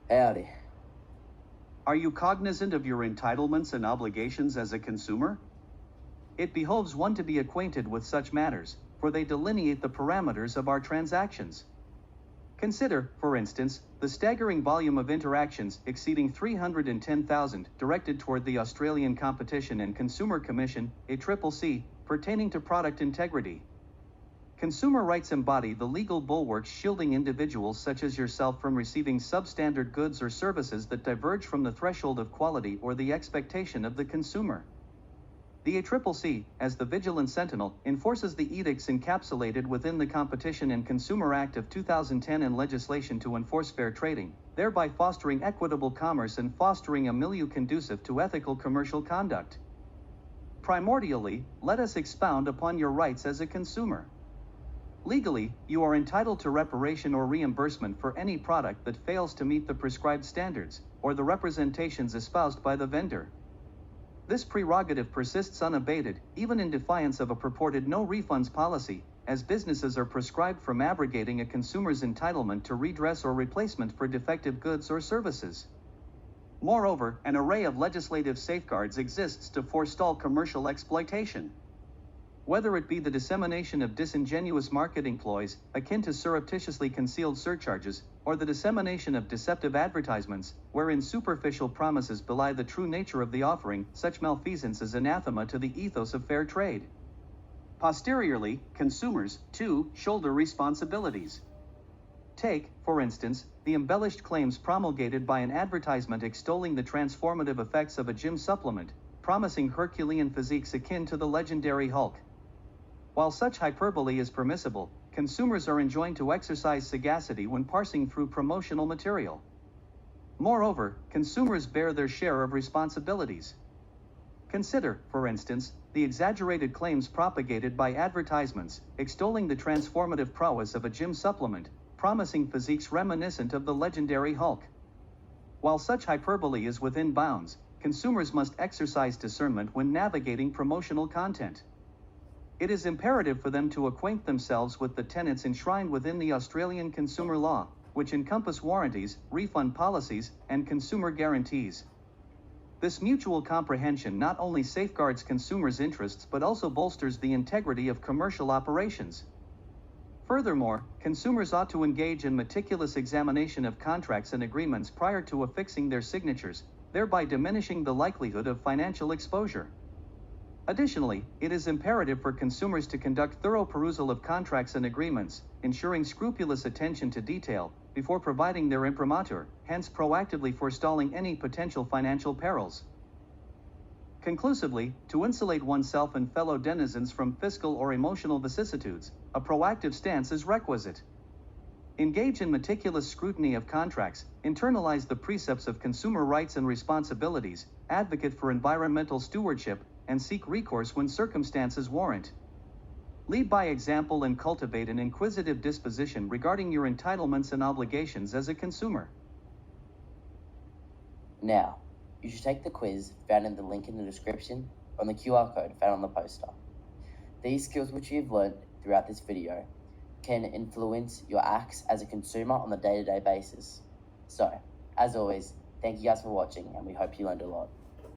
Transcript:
Howdy. Are you cognizant of your entitlements and obligations as a consumer? It behoves one to be acquainted with such matters, for they delineate the parameters of our transactions. Consider, for instance, the staggering volume of interactions exceeding 310,000 directed toward the Australian Competition and Consumer Commission, ACCC, pertaining to product integrity. Consumer rights embody the legal bulwarks shielding individuals such as yourself from receiving substandard goods or services that diverge from the threshold of quality or the expectation of the consumer. The ACCC, as the vigilant sentinel, enforces the edicts encapsulated within the Competition and Consumer Act of 2010 and legislation to enforce fair trading, thereby fostering equitable commerce and fostering a milieu conducive to ethical commercial conduct. Primordially, let us expound upon your rights as a consumer. Legally, you are entitled to reparation or reimbursement for any product that fails to meet the prescribed standards, or the representations espoused by the vendor. This prerogative persists unabated, even in defiance of a purported no refunds policy, as businesses are prescribed from abrogating a consumer's entitlement to redress or replacement for defective goods or services. Moreover, an array of legislative safeguards exists to forestall commercial exploitation. Whether it be the dissemination of disingenuous marketing ploys, akin to surreptitiously concealed surcharges, or the dissemination of deceptive advertisements, wherein superficial promises belie the true nature of the offering, such malfeasance is anathema to the ethos of fair trade. Posteriorly, consumers, too, shoulder responsibilities. Take, for instance, the embellished claims promulgated by an advertisement extolling the transformative effects of a gym supplement, promising Herculean physiques akin to the legendary Hulk. While such hyperbole is permissible, consumers are enjoined to exercise sagacity when parsing through promotional material. Moreover, consumers bear their share of responsibilities. Consider, for instance, the exaggerated claims propagated by advertisements, extolling the transformative prowess of a gym supplement, promising physiques reminiscent of the legendary Hulk. While such hyperbole is within bounds, consumers must exercise discernment when navigating promotional content. It is imperative for them to acquaint themselves with the tenets enshrined within the Australian consumer law, which encompass warranties, refund policies, and consumer guarantees. This mutual comprehension not only safeguards consumers' interests but also bolsters the integrity of commercial operations. Furthermore, consumers ought to engage in meticulous examination of contracts and agreements prior to affixing their signatures, thereby diminishing the likelihood of financial exposure. Additionally, it is imperative for consumers to conduct thorough perusal of contracts and agreements, ensuring scrupulous attention to detail, before providing their imprimatur, hence proactively forestalling any potential financial perils. Conclusively, to insulate oneself and fellow denizens from fiscal or emotional vicissitudes, a proactive stance is requisite. Engage in meticulous scrutiny of contracts, internalize the precepts of consumer rights and responsibilities, advocate for environmental stewardship, and seek recourse when circumstances warrant. Lead by example and cultivate an inquisitive disposition regarding your entitlements and obligations as a consumer. Now, you should take the quiz found in the link in the description or on the QR code found on the poster. These skills which you've learned throughout this video can influence your acts as a consumer on a day-to-day basis. So, as always, thank you guys for watching and we hope you learned a lot.